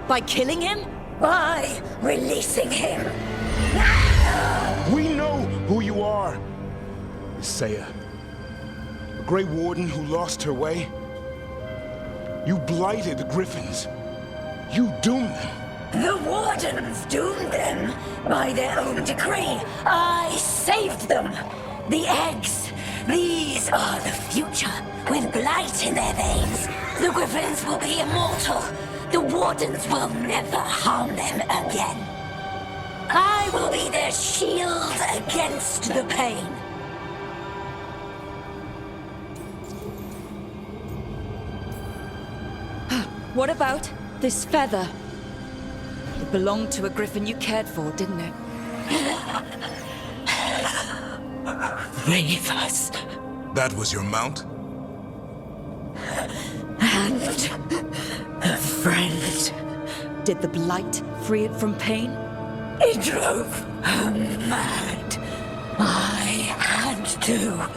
By killing him? By releasing him. We know who you are. Saya. A Grey Warden who lost her way. You blighted the Griffins. You doomed them. The Wardens doomed them by their own decree. I saved them. The eggs. These are the future. With blight in their veins, the Griffins will be immortal. The Wardens will never harm them again. I will be their shield against the pain. What about this feather? It belonged to a griffin you cared for, didn't it? Reavers. That was your mount? And a friend. Did the blight free it from pain? It drove her mad. I had to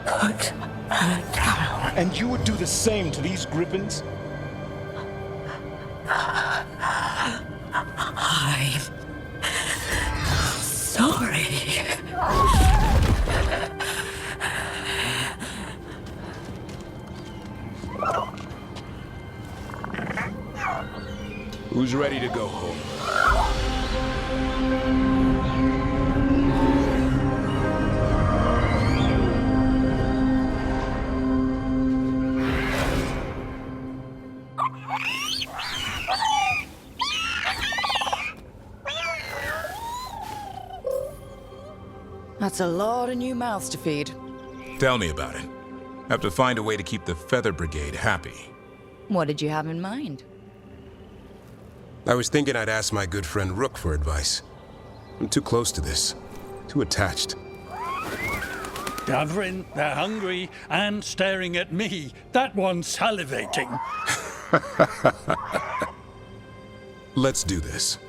put her down. And you would do the same to these Griffins? I'm sorry. Who's ready to go home? That's a lot of new mouths to feed. Tell me about it. Have to find a way to keep the Feather Brigade happy. What did you have in mind? I was thinking I'd ask my good friend Rook for advice. I'm too close to this. Too attached. Gathering, they're hungry and staring at me. That one's salivating. Let's do this.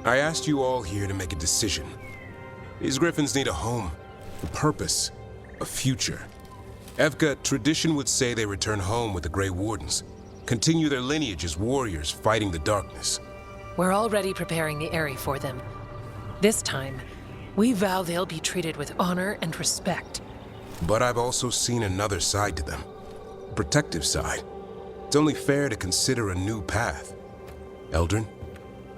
I asked you all here to make a decision. These Griffins need a home, a purpose, a future. Evka, tradition would say they return home with the Grey Wardens, continue their lineage as warriors fighting the darkness. We're already preparing the Eyrie for them. This time, we vow they'll be treated with honor and respect. But I've also seen another side to them, a protective side. It's only fair to consider a new path. Eldrin?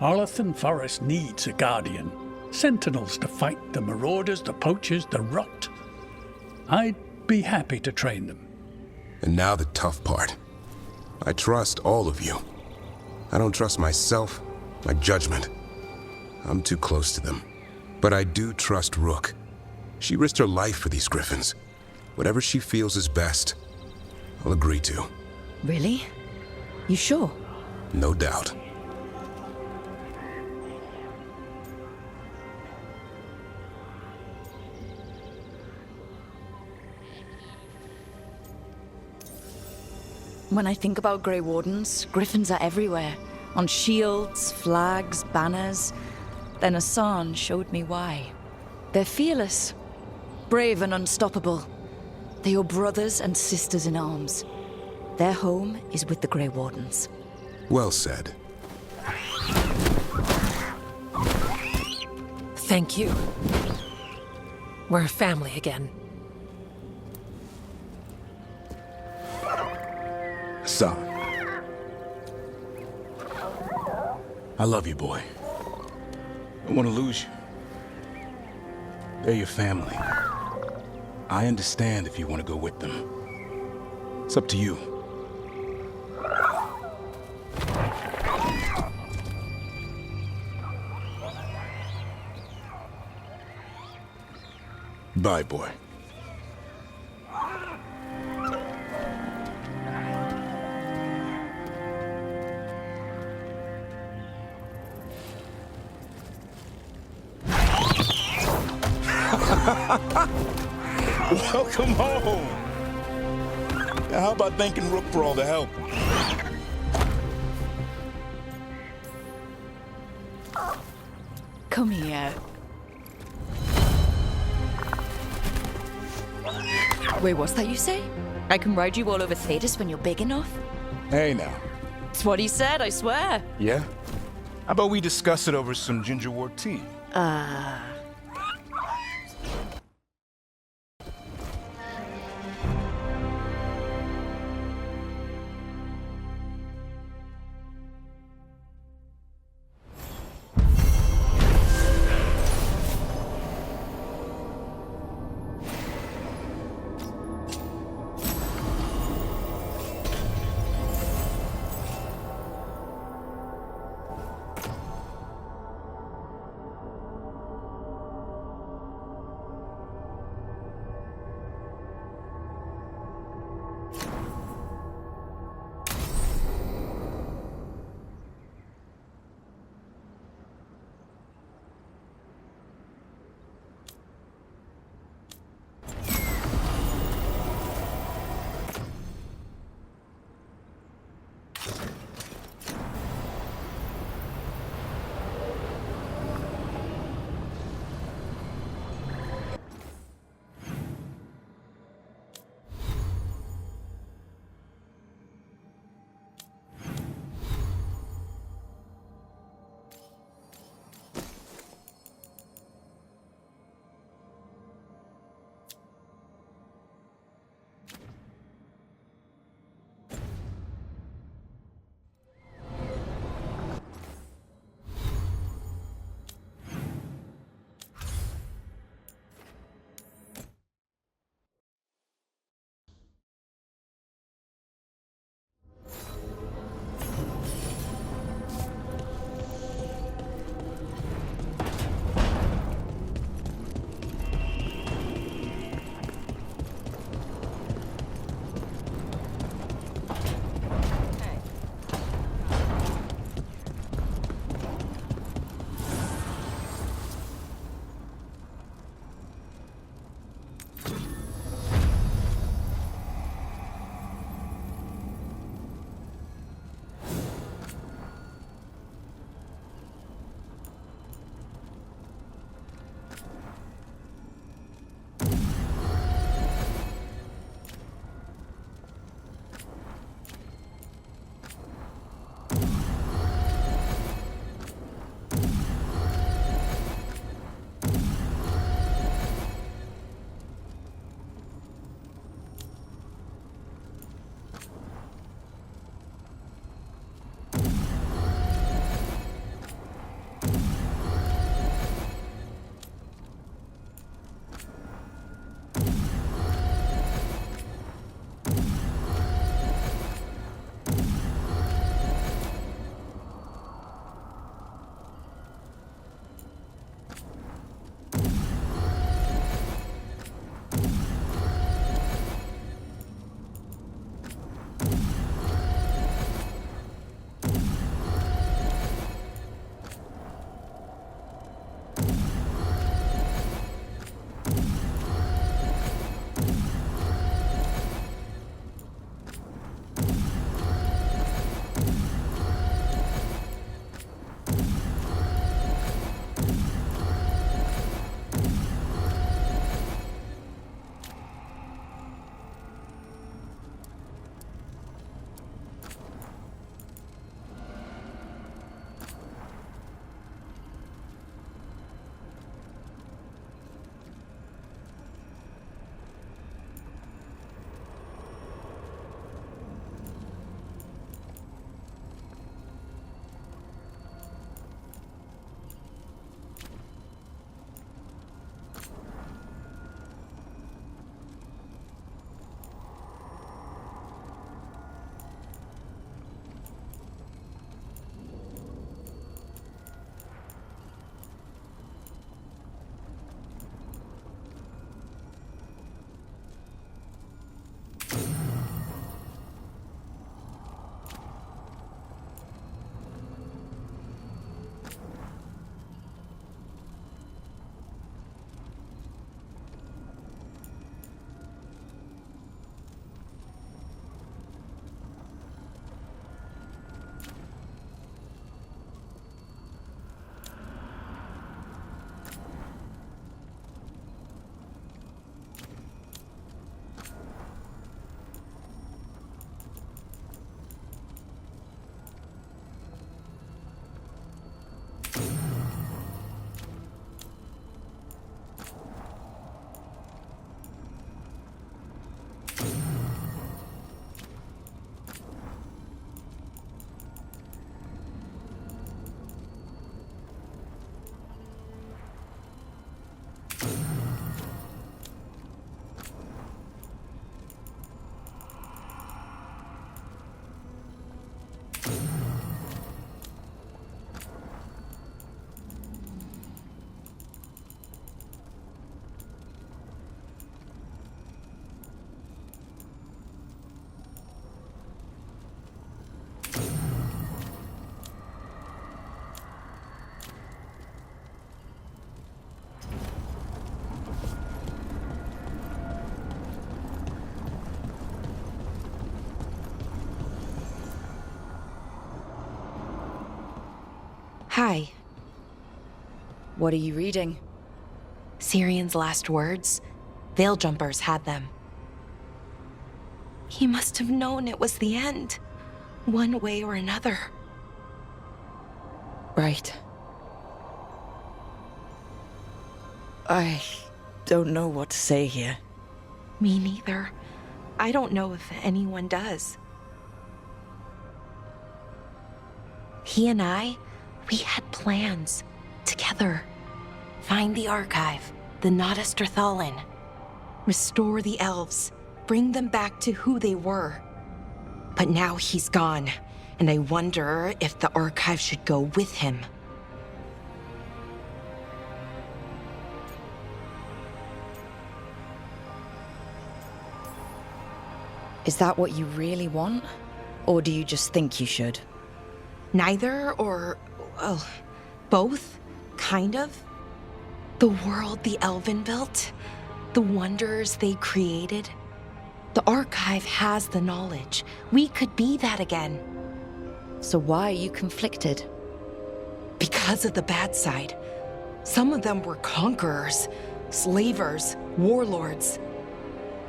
Arlathan Forest needs a guardian. Sentinels to fight the marauders, the poachers, the rot. I'd be happy to train them. And now the tough part. I trust all of you. I don't trust myself, my judgment. I'm too close to them. But I do trust Rook. She risked her life for these Griffins. Whatever she feels is best, I'll agree to. Really? You sure? No doubt. When I think about Grey Wardens, Griffins are everywhere. On shields, flags, banners. Then Asan showed me why. They're fearless, brave and unstoppable. They are brothers and sisters in arms. Their home is with the Grey Wardens. Well said. Thank you. We're a family again. Son. I love you, boy. I don't want to lose you. They're your family. I understand if you want to go with them. It's up to you. Bye, boy. Welcome home. Now, how about thanking Rook for all the help? Come here. Wait, what's that you say? I can ride you all over Thetis when you're big enough. Hey now. It's what he said, I swear. Yeah? How about we discuss it over some gingerwort tea? Hi. What are you reading? Syrion's last words? Veil Jumpers had them. He must have known it was the end, one way or another. Right. I don't know what to say here. Me neither. I don't know if anyone does. He and we had plans. Together. Find the archive, the Notister Thalin. Restore the elves. Bring them back to who they were. But now he's gone, and I wonder if the archive should go with him. Is that what you really want? Or do you just think you should? Neither, or, well, both, kind of. The world the Elven built, the wonders they created. The archive has the knowledge. We could be that again. So why are you conflicted? Because of the bad side. Some of them were conquerors, slavers, warlords.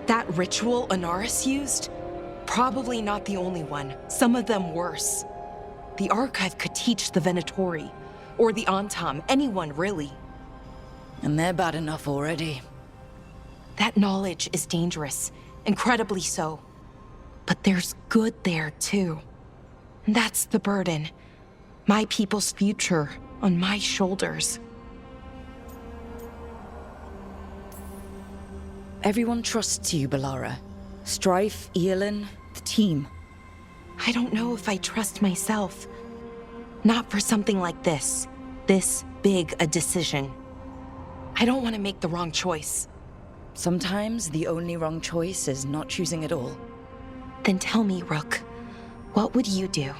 That ritual Anaris used? Probably not the only one. Some of them worse. The archive could teach the Venatori, or the Antam, anyone really. And they're bad enough already. That knowledge is dangerous, incredibly so. But there's good there too. And that's the burden. My people's future on my shoulders. Everyone trusts you, Balara. Strife, Eilin, the team. I don't know if I trust myself. Not for something like this. This big a decision. I don't want to make the wrong choice. Sometimes the only wrong choice is not choosing at all. Then tell me, Rook, what would you do?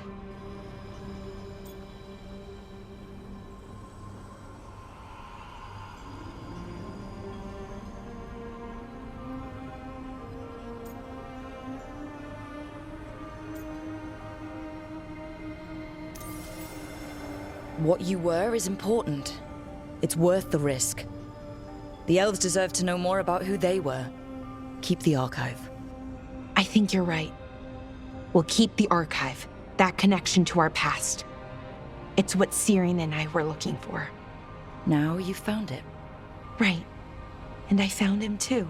What you were is important. It's worth the risk. The elves deserve to know more about who they were. Keep the archive. I think you're right. We'll keep the archive, that connection to our past. It's what Syrian and I were looking for. Now you've found it. Right. And I found him too.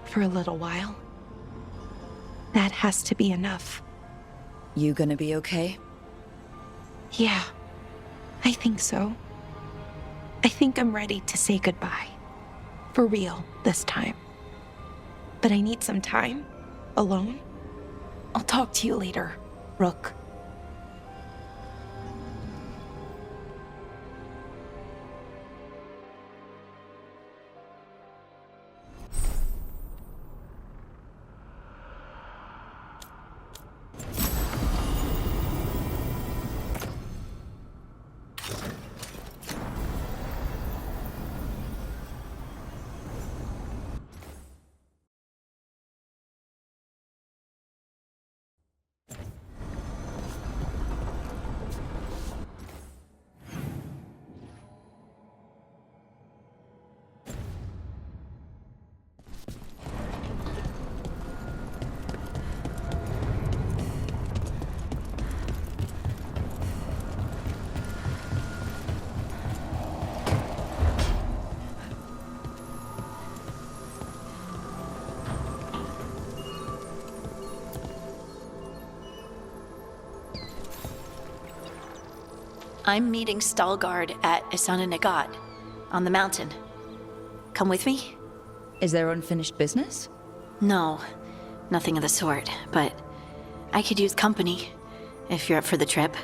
For a little while. That has to be enough. You gonna be okay? Yeah, I think so. I think I'm ready to say goodbye. For real, this time. But I need some time. Alone. I'll talk to you later, Rook. I'm meeting Stalgard at Isana Nagat, on the mountain. Come with me? Is there unfinished business? No, nothing of the sort, but I could use company, if you're up for the trip.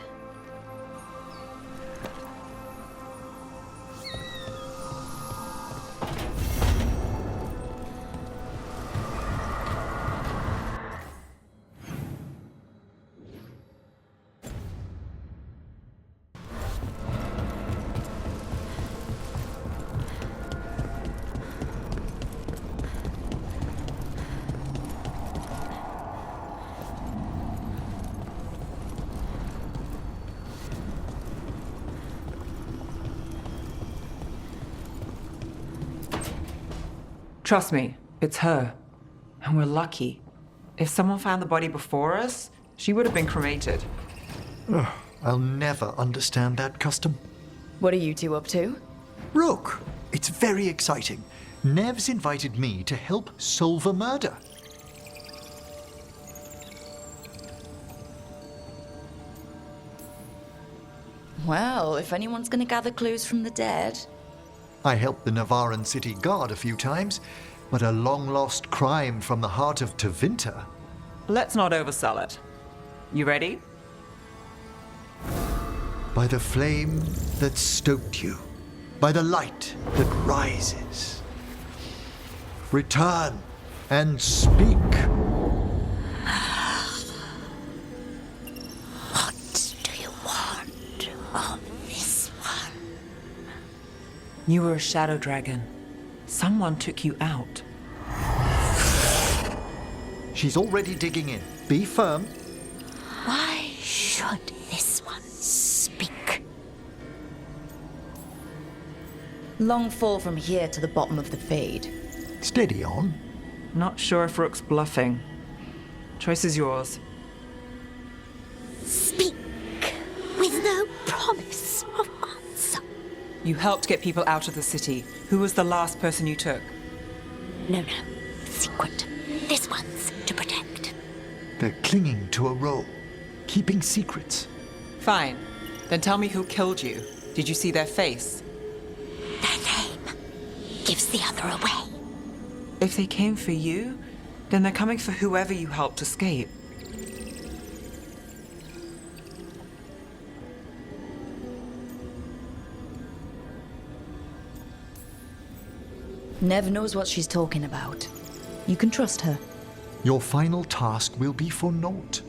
Trust me, it's her. And we're lucky. If someone found the body before us, she would have been cremated. I'll never understand that custom. What are you two up to? Rook, it's very exciting. Nev's invited me to help solve a murder. Well, if anyone's gonna gather clues from the dead. I helped the Navaran city guard a few times, but a long-lost crime from the heart of Tevinter. Let's not oversell it. You ready? By the flame that stoked you, by the light that rises. Return and speak. What do you want of this one? You were a shadow dragon. Someone took you out. She's already digging in. Be firm. Why should this one speak? Long fall from here to the bottom of the Fade. Steady on. Not sure if Rook's bluffing. Choice is yours. Speak with no promise of answer. You helped get people out of the city. Who was the last person you took? No. Secret. This one's to protect. They're clinging to a role, keeping secrets. Fine. Then tell me who killed you. Did you see their face? Their name gives the other away. If they came for you, then they're coming for whoever you helped escape. Nev knows what she's talking about. You can trust her. Your final task will be for naught,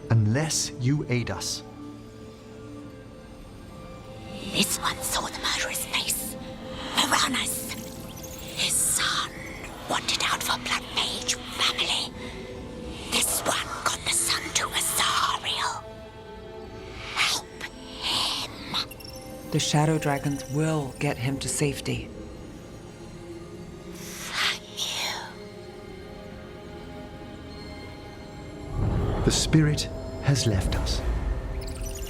unless you aid us. This one saw the murderer's face. Piranhas. His son wanted out for blood mage family. This one got the son to Azariel. Help him. The shadow dragons will get him to safety. Thank you. The spirit has left us.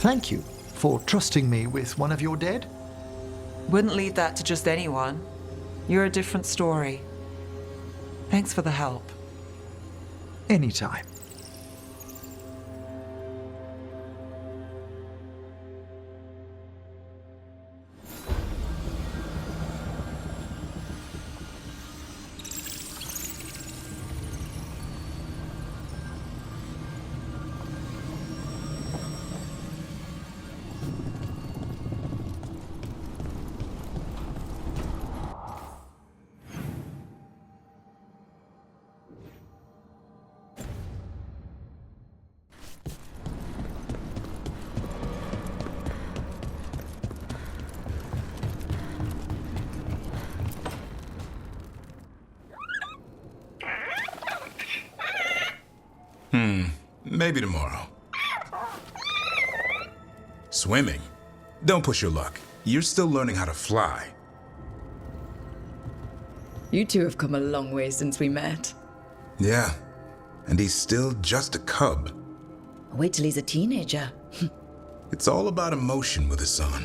Thank you for trusting me with one of your dead. Wouldn't leave that to just anyone. You're a different story. Thanks for the help. Anytime. Maybe tomorrow. Swimming? Don't push your luck. You're still learning how to fly. You two have come a long way since we met. Yeah, and he's still just a cub. Wait till he's a teenager. It's all about emotion with his son.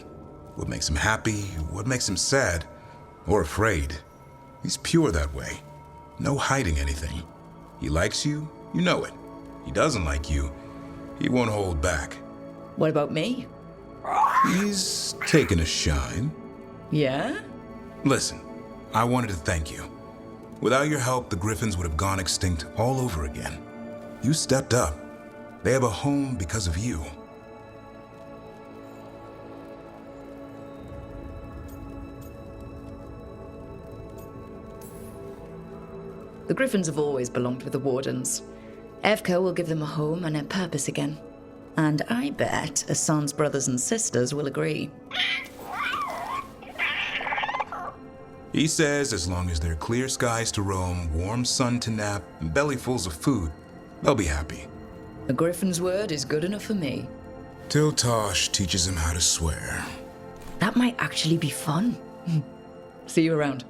What makes him happy, what makes him sad, or afraid. He's pure that way. No hiding anything. He likes you, you know it. He doesn't like you, he won't hold back. What about me? He's taken a shine. Yeah? Listen, I wanted to thank you. Without your help, the Griffins would have gone extinct all over again. You stepped up. They have a home because of you. The Griffins have always belonged with the Wardens. Evka will give them a home and a purpose again. And I bet Asan's brothers and sisters will agree. He says as long as there are clear skies to roam, warm sun to nap, and bellyfuls of food, they'll be happy. A Griffin's word is good enough for me. Till Tosh teaches him how to swear. That might actually be fun. See you around.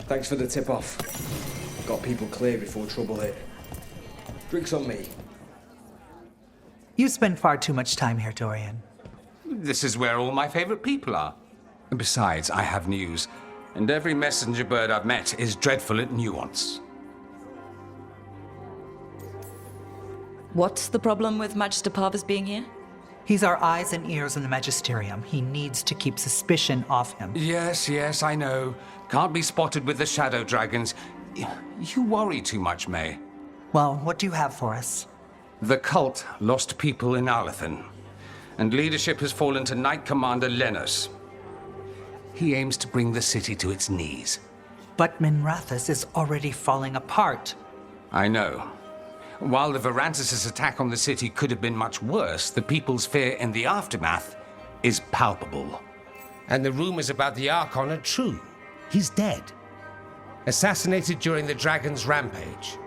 Thanks for the tip-off. Got people clear before trouble hit. Drinks on me. You spend far too much time here, Dorian. This is where all my favorite people are. And besides, I have news. And every messenger bird I've met is dreadful at nuance. What's the problem with Magister Parvis being here? He's our eyes and ears in the Magisterium. He needs to keep suspicion off him. Yes, I know. Can't be spotted with the shadow dragons. You worry too much, May. Well, what do you have for us? The cult lost people in Arlathan, and leadership has fallen to Knight Commander Lenos. He aims to bring the city to its knees. But Minrathous is already falling apart. I know. While the Varantis' attack on the city could have been much worse, the people's fear in the aftermath is palpable. And the rumors about the Archon are true. He's dead. Assassinated during the Dragon's rampage.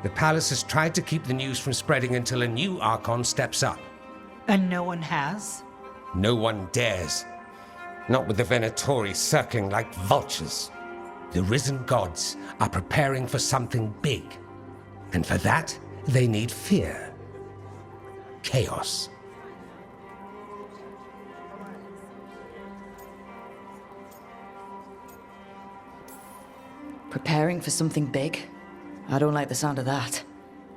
The palace has tried to keep the news from spreading until a new Archon steps up. And no one has? No one dares. Not with the Venatori circling like vultures. The risen gods are preparing for something big. And for that, they need fear. Chaos. Preparing for something big? I don't like the sound of that.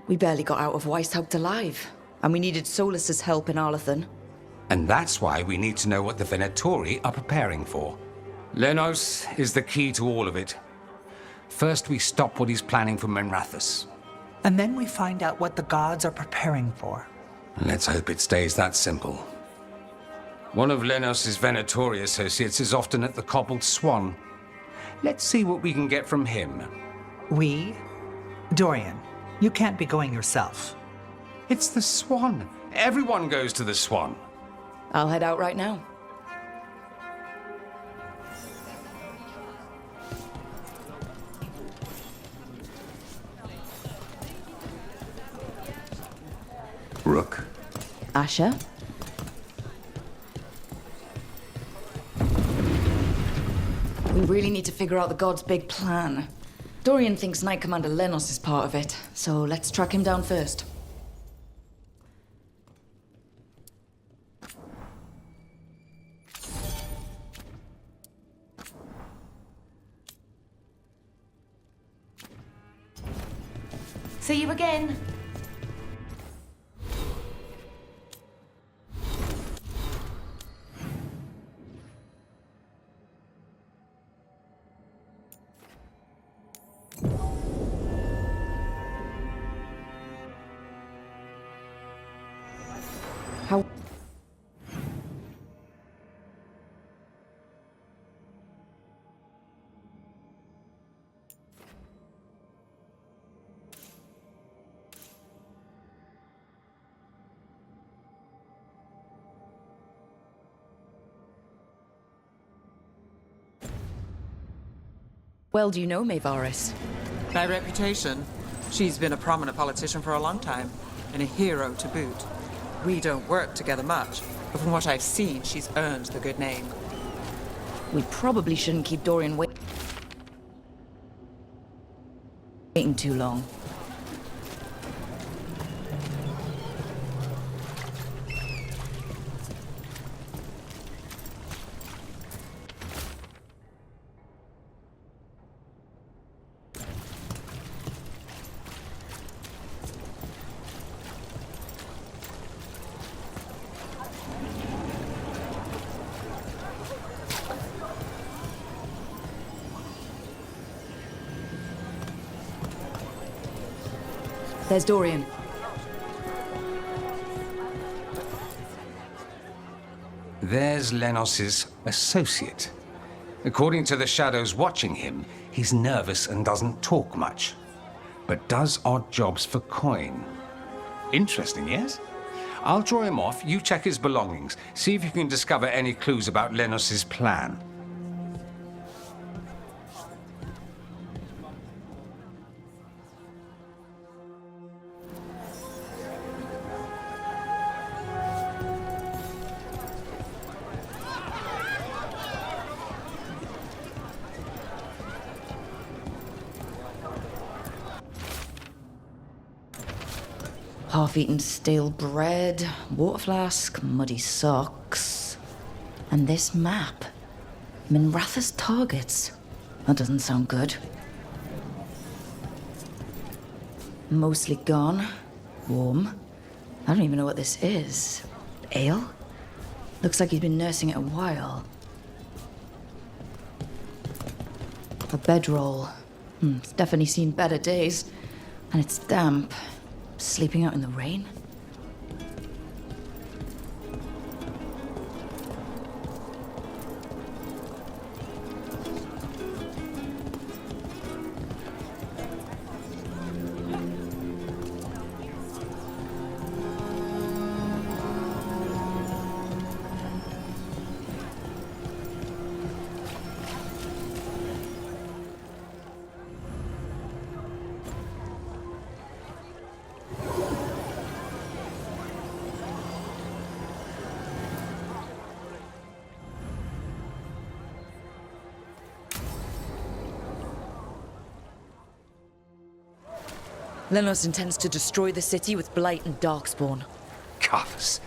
We barely got out of Weishaupt alive, and we needed Solus's help in Arlathan. And that's why we need to know what the Venatori are preparing for. Lenos is the key to all of it. First, we stop what he's planning for Minrathous. And then we find out what the gods are preparing for. Let's hope it stays that simple. One of Lenos' Venatori associates is often at the Cobbled Swan. Let's see what we can get from him. We? Dorian, you can't be going yourself. It's the Swan. Everyone goes to the Swan. I'll head out right now. Rook. Asher? We really need to figure out the god's big plan. Dorian thinks Knight Commander Lenos is part of it, so let's track him down first. See you again. How... Well do you know Maevaris? By reputation, she's been a prominent politician for a long time, and a hero to boot. We don't work together much, but from what I've seen, she's earned the good name. We probably shouldn't keep Dorian waiting too long. There's Dorian. There's Lenos' associate. According to the shadows watching him, he's nervous and doesn't talk much, but does odd jobs for coin. Interesting, yes? I'll draw him off, you check his belongings, see if you can discover any clues about Lenos' plan. half-eaten stale bread, water flask, muddy socks. And this map. Minratha's targets. That doesn't sound good. Mostly gone. Warm. I don't even know what this is. Ale? Looks like he's been nursing it a while. A bedroll. It's definitely seen better days. And it's damp. Sleeping out in the rain? Lenos intends to destroy the city with Blight and Darkspawn. Cuffs.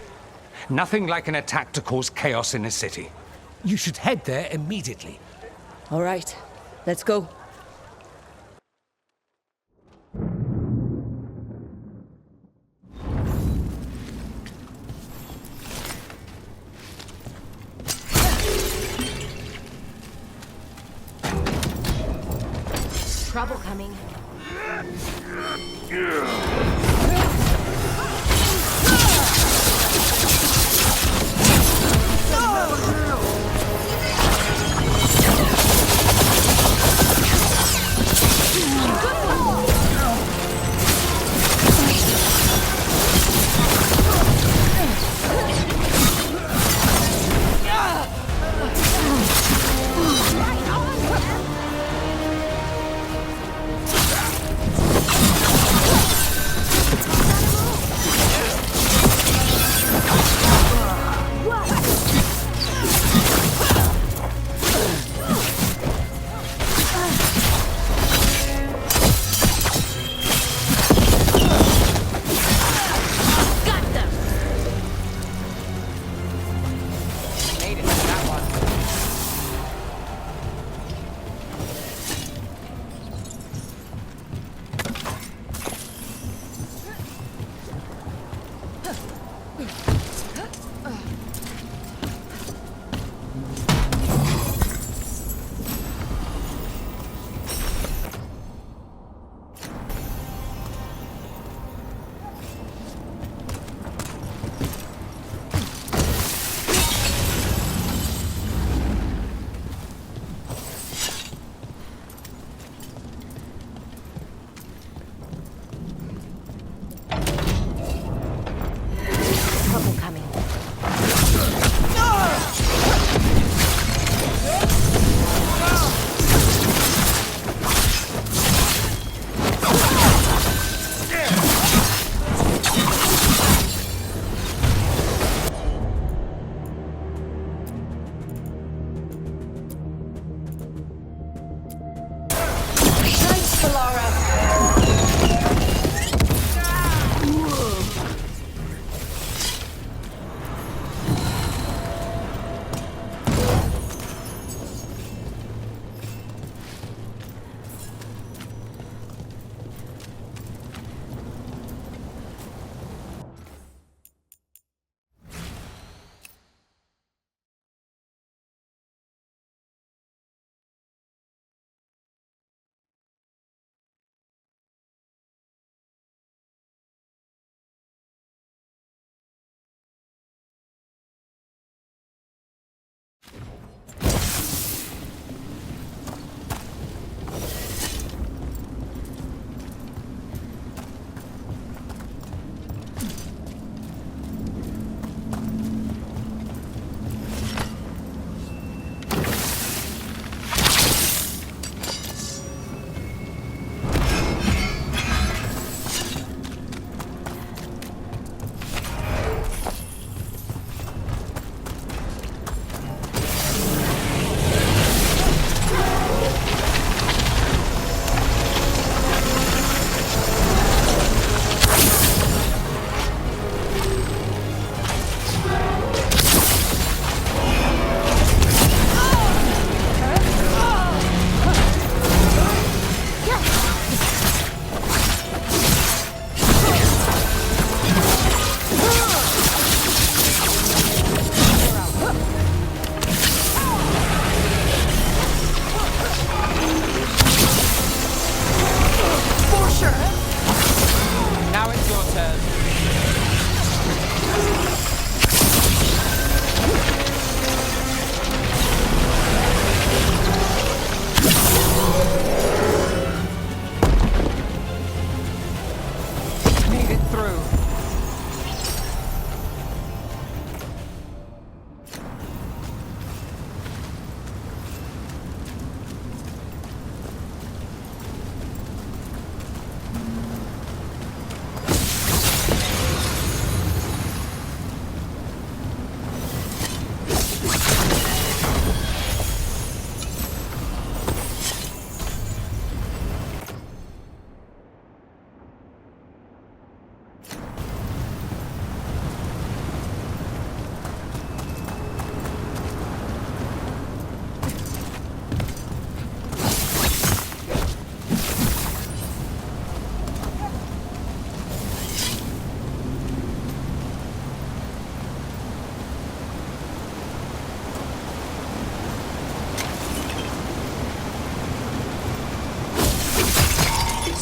Nothing like an attack to cause chaos in a city. You should head there immediately. All right, let's go. Trouble coming.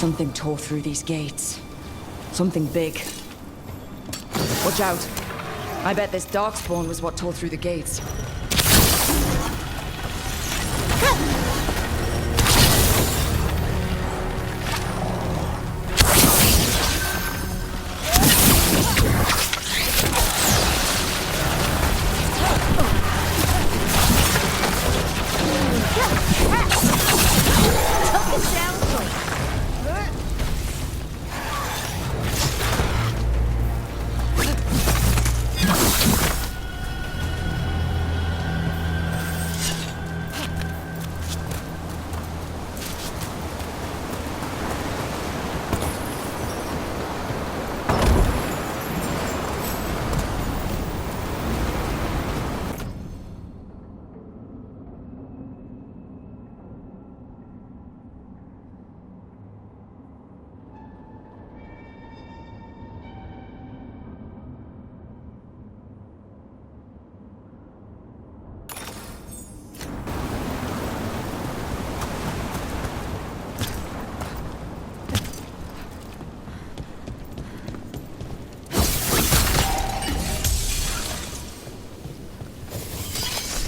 Something tore through these gates. Something big. Watch out. I bet this darkspawn was what tore through the gates.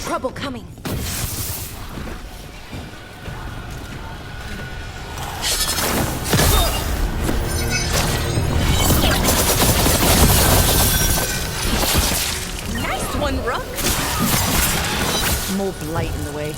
Trouble coming. Nice one, Rook. More blight in the way.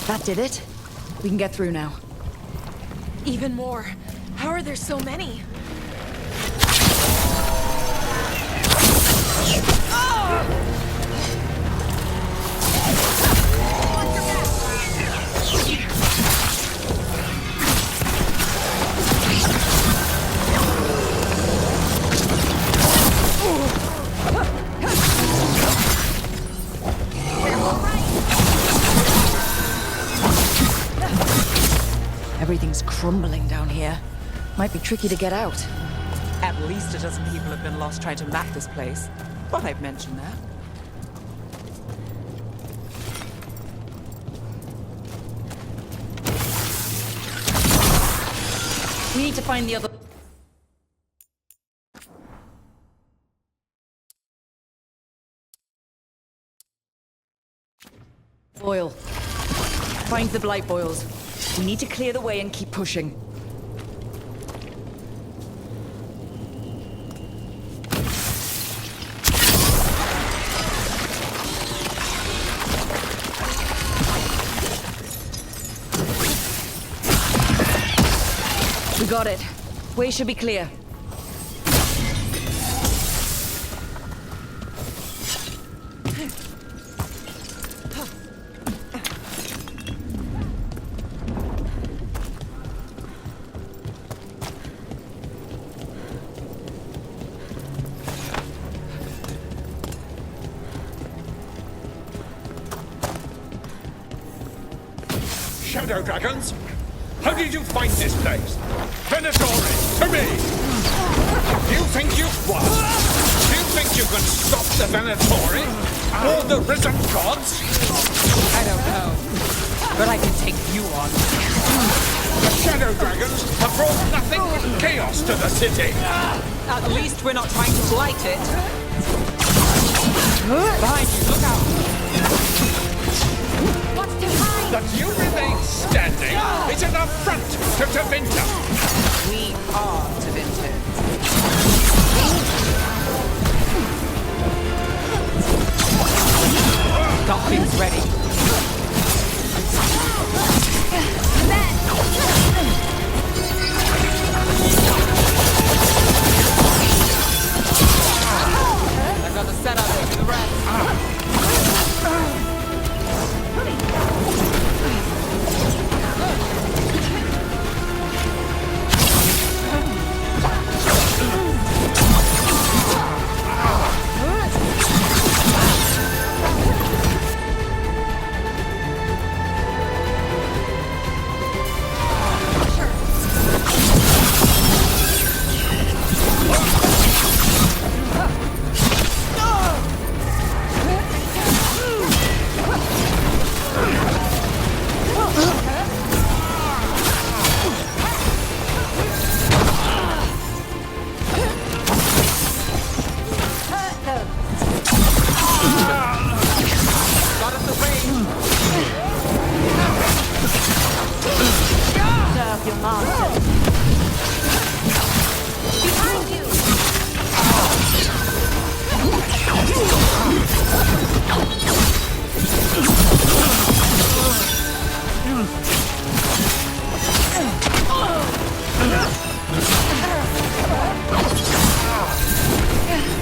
That did it. We can get through now. Even more. How are there so many? Everything's crumbling down here. Might be tricky to get out. At least a dozen people have been lost trying to map this place. Thought I'd mention that. We need to find the other... Boil. Find the blight boils. We need to clear the way and keep pushing. We got it. Way should be clear. Shadow dragons? How did you find this place? Venatori, to me! Do you think you've won? Do you think you can stop the Venatori? Or the risen gods? I don't know, but I can take you on. The shadow dragons have brought nothing but chaos to the city. At least we're not trying to blight it. Behind you, look out! What's behind? That you remain standing is an affront to Tevinter. We are Tevinter. Got things ready. I've got the setup to do the rest. Serve your master. Behind you!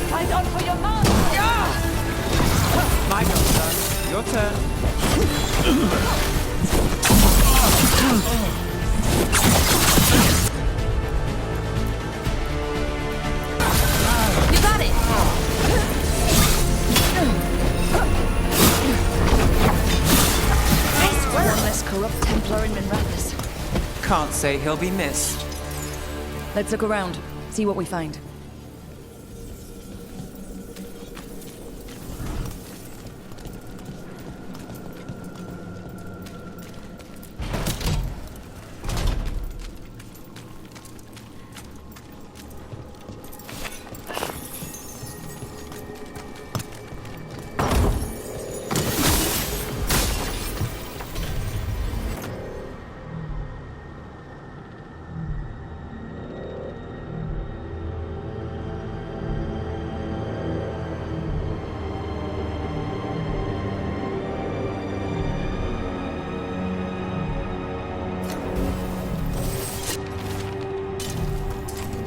Fight on for your master! My go, son. Your turn. You got it! Nice work! One less corrupt Templar in Minrathous. Can't say he'll be missed. Let's look around, see what we find.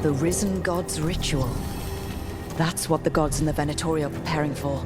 The Risen God's ritual. That's what the gods in the Venatori are preparing for.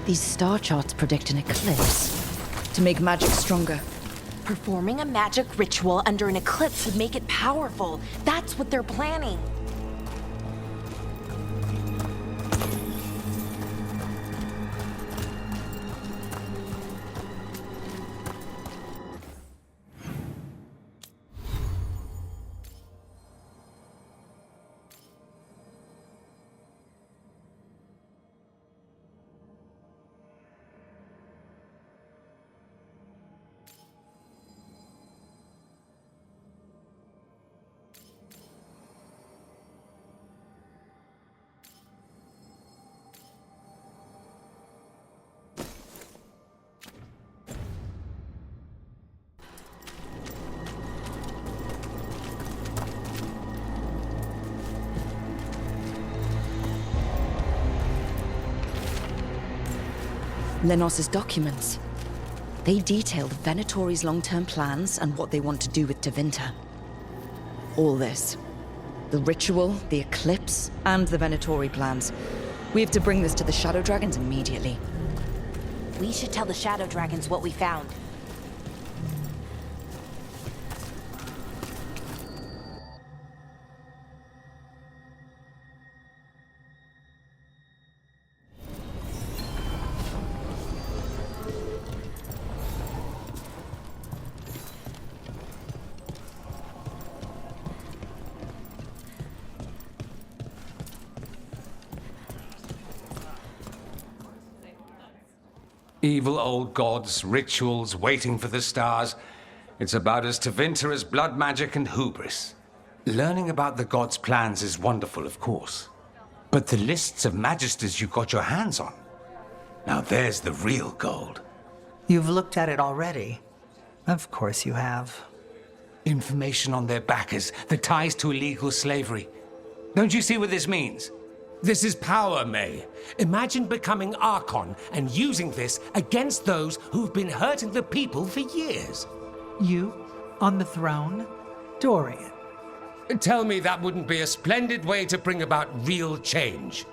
These star charts predict an eclipse. To make magic stronger. Performing a magic ritual under an eclipse would make it powerful. That's what they're planning. Lenos's documents. They detailed Venatori's long-term plans and what they want to do with Tevinter. All this. The ritual, the eclipse, and the Venatori plans. We have to bring this to the Shadow Dragons immediately. We should tell the Shadow Dragons what we found. Evil old gods, rituals, waiting for the stars. It's about as Tevinter as blood magic and hubris. Learning about the gods' plans is wonderful, of course. But the lists of magisters you got your hands on, now there's the real gold. You've looked at it already. Of course you have. Information on their backers, the ties to illegal slavery. Don't you see what this means? This is power, May. Imagine becoming Archon and using this against those who've been hurting the people for years. You on the throne? Dorian. Tell me that wouldn't be a splendid way to bring about real change.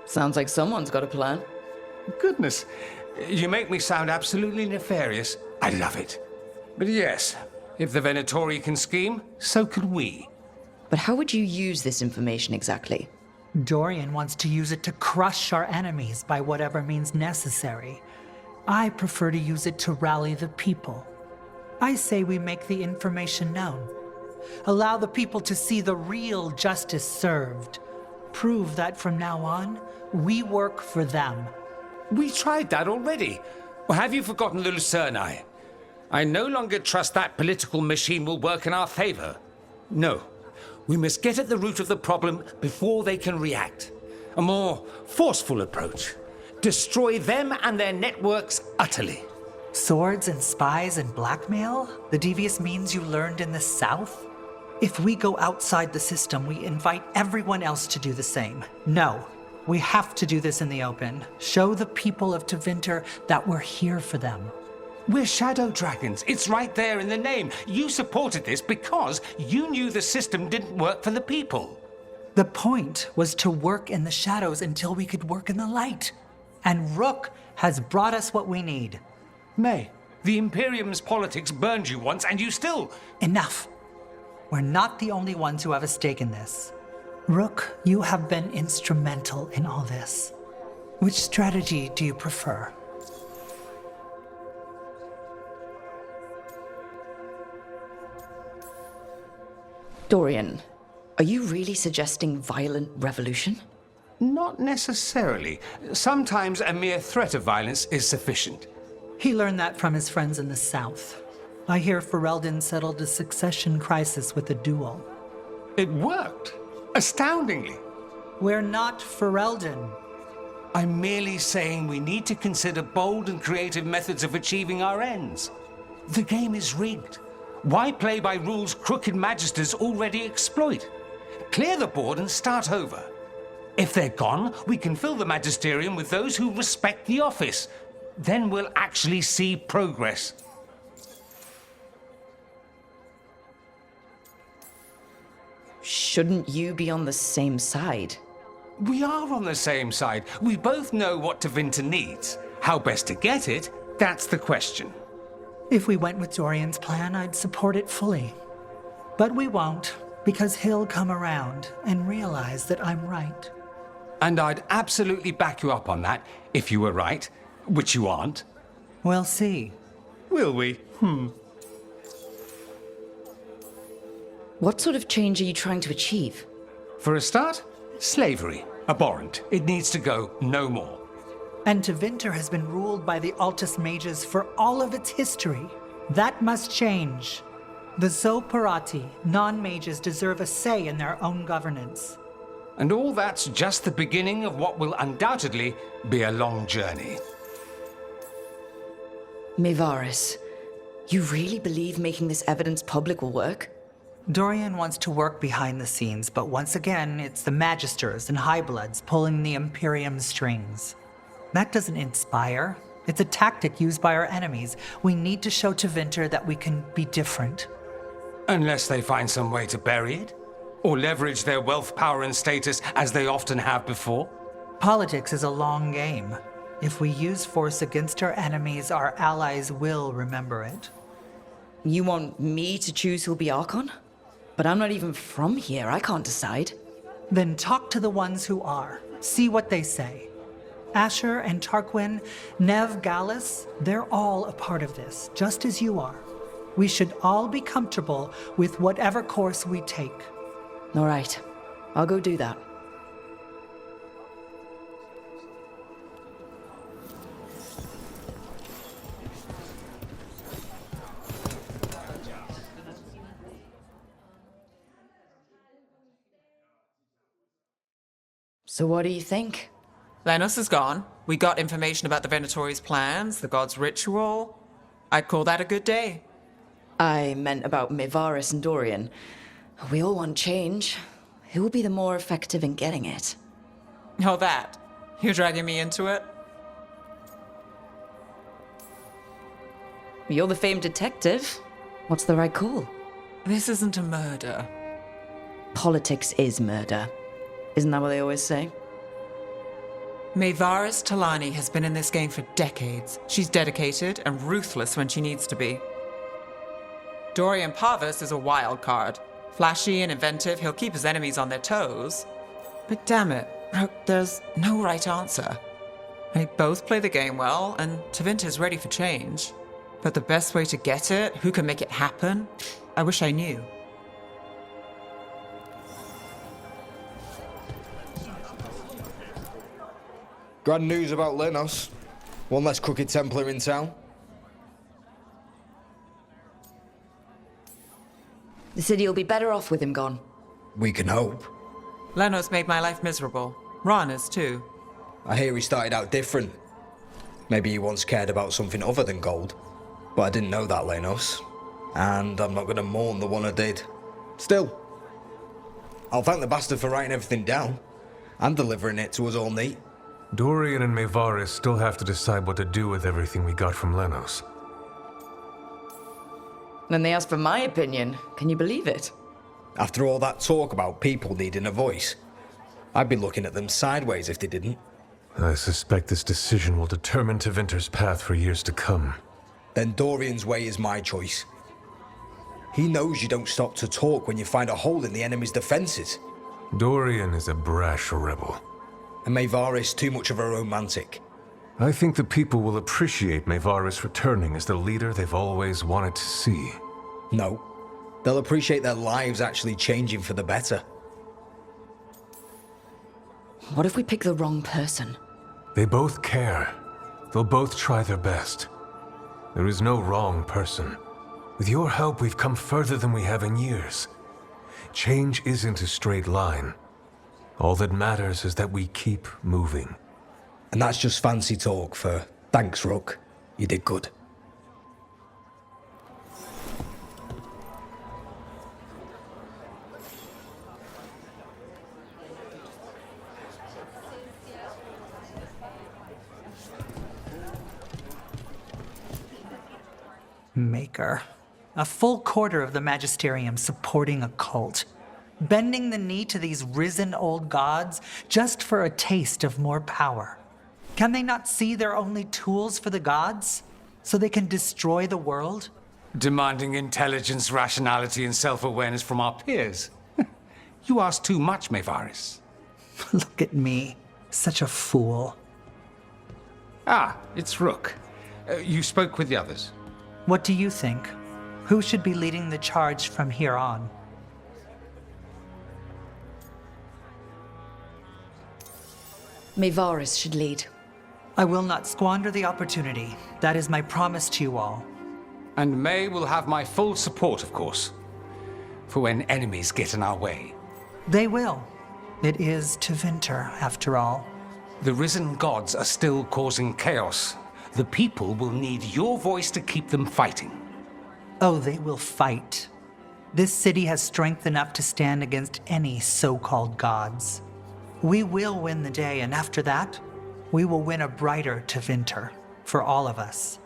Sounds like someone's got a plan. Goodness, you make me sound absolutely nefarious. I love it. But yes, if the Venatori can scheme, so can we. But how would you use this information exactly? Dorian wants to use it to crush our enemies by whatever means necessary. I prefer to use it to rally the people. I say we make the information known. Allow the people to see the real justice served. Prove that from now on, we work for them. We tried that already. Or have you forgotten the Lucerni? I no longer trust that political machine will work in our favor. No. We must get at the root of the problem before they can react. A more forceful approach. Destroy them and their networks utterly. Swords and spies and blackmail? The devious means you learned in the South? If we go outside the system, we invite everyone else to do the same. No, we have to do this in the open. Show the people of Tevinter that we're here for them. We're Shadow Dragons. It's right there in the name. You supported this because you knew the system didn't work for the people. The point was to work in the shadows until we could work in the light. And Rook has brought us what we need. May, the Imperium's politics burned you once and you still... Enough. We're not the only ones who have a stake in this. Rook, you have been instrumental in all this. Which strategy do you prefer? Dorian, are you really suggesting violent revolution? Not necessarily. Sometimes a mere threat of violence is sufficient. He learned that from his friends in the South. I hear Ferelden settled a succession crisis with a duel. It worked. Astoundingly. We're not Ferelden. I'm merely saying we need to consider bold and creative methods of achieving our ends. The game is rigged. Why play by rules crooked magisters already exploit? Clear the board and start over. If they're gone, we can fill the magisterium with those who respect the office. Then we'll actually see progress. Shouldn't you be on the same side? We are on the same side. We both know what Tevinter needs. How best to get it, that's the question. If we went with Dorian's plan, I'd support it fully. But we won't, because he'll come around and realize that I'm right. And I'd absolutely back you up on that, if you were right, which you aren't. We'll see. Will we? What sort of change are you trying to achieve? For a start, slavery. Abhorrent. It needs to go no more. And Tevinter has been ruled by the Altus Mages for all of its history. That must change. The Zoparati, non-mages, deserve a say in their own governance. And all that's just the beginning of what will undoubtedly be a long journey. Mevaris, you really believe making this evidence public will work? Dorian wants to work behind the scenes, but once again, it's the Magisters and Highbloods pulling the Imperium's strings. That doesn't inspire. It's a tactic used by our enemies. We need to show Tevinter that we can be different. Unless they find some way to bury it? Or leverage their wealth, power, and status as they often have before? Politics is a long game. If we use force against our enemies, our allies will remember it. You want me to choose who'll be Archon? But I'm not even from here. I can't decide. Then talk to the ones who are. See what they say. Asher and Tarquin, Nev, Gallus, they're all a part of this, just as you are. We should all be comfortable with whatever course we take. All right. I'll go do that. So what do you think? Lenos is gone. We got information about the Venatori's plans, the god's ritual. I'd call that a good day. I meant about Mevaris and Dorian. We all want change. Who will be the more effective in getting it? Oh, that. You're dragging me into it? You're the famed detective. What's the right call? This isn't a murder. Politics is murder. Isn't that what they always say? Mevaris Talani has been in this game for decades. She's dedicated and ruthless when she needs to be. Dorian Parvis is a wild card. Flashy and inventive, he'll keep his enemies on their toes. But damn it, Rook, there's no right answer. They both play the game well, and Tevinter's ready for change. But the best way to get it, who can make it happen, I wish I knew. Grand news about Lenos. One less crooked Templar in town. The city will be better off with him gone. We can hope. Lenos made my life miserable. Rana's too. I hear he started out different. Maybe he once cared about something other than gold. But I didn't know that, Lenos. And I'm not going to mourn the one I did. Still, I'll thank the bastard for writing everything down. And delivering it to us all neat. Dorian and Mevaris still have to decide what to do with everything we got from Lenos. Then they asked for my opinion. Can you believe it? After all that talk about people needing a voice, I'd be looking at them sideways if they didn't. I suspect this decision will determine Tevinter's path for years to come. Then Dorian's way is my choice. He knows you don't stop to talk when you find a hole in the enemy's defenses. Dorian is a brash rebel. And Mevaris too much of a romantic. I think the people will appreciate Mevaris returning as the leader they've always wanted to see. No. They'll appreciate their lives actually changing for the better. What if we pick the wrong person? They both care. They'll both try their best. There is no wrong person. With your help, we've come further than we have in years. Change isn't a straight line. All that matters is that we keep moving. And that's just fancy talk for thanks, Rook. You did good. Maker. A full quarter of the Magisterium supporting a cult. bending the knee to these risen old gods just for a taste of more power. Can they not see they're only tools for the gods, so they can destroy the world? Demanding intelligence, rationality, and self-awareness from our peers. You ask too much, Mevaris. Look at me, such a fool. Ah, it's Rook. You spoke with the others. What do you think? Who should be leading the charge from here on? Mevaris should lead. I will not squander the opportunity. That is my promise to you all. And May will have my full support, of course, for when enemies get in our way. They will. It is Tevinter, after all. The risen gods are still causing chaos. The people will need your voice to keep them fighting. Oh, they will fight. This city has strength enough to stand against any so-called gods. We will win the day, and after that, we will win a brighter Tevinter for all of us.